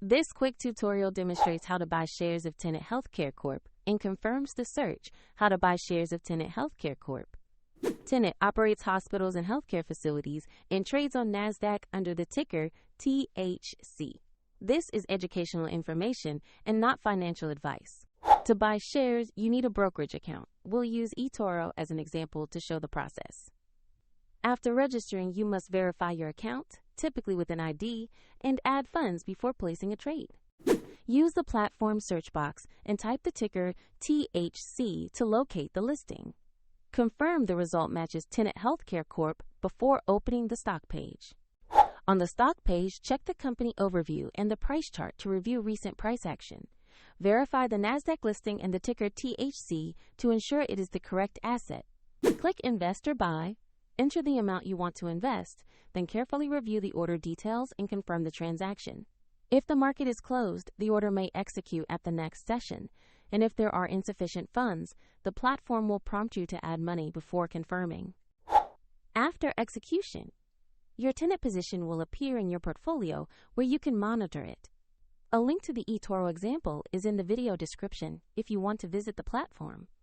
This quick tutorial demonstrates how to buy shares of Tenet Healthcare Corp and confirms the search, how to buy shares of Tenet Healthcare Corp. Tenet operates hospitals and healthcare facilities and trades on NASDAQ under the ticker THC. This is educational information and not financial advice. To buy shares, you need a brokerage account. We'll use eToro as an example to show the process. After registering, you must verify your account, typically with an ID, and add funds before placing a trade. Use the platform search box and type the ticker THC to locate the listing. Confirm the result matches Tenet Healthcare Corp before opening the stock page. On the stock page, check the company overview and the price chart to review recent price action. Verify the NASDAQ listing and the ticker THC to ensure it is the correct asset. Click Invest or Buy, enter the amount you want to invest, then carefully review the order details and confirm the transaction. If the market is closed, the order may execute at the next session, and if there are insufficient funds, the platform will prompt you to add money before confirming. After execution, your Tenet position will appear in your portfolio where you can monitor it. A link to the eToro example is in the video description if you want to visit the platform.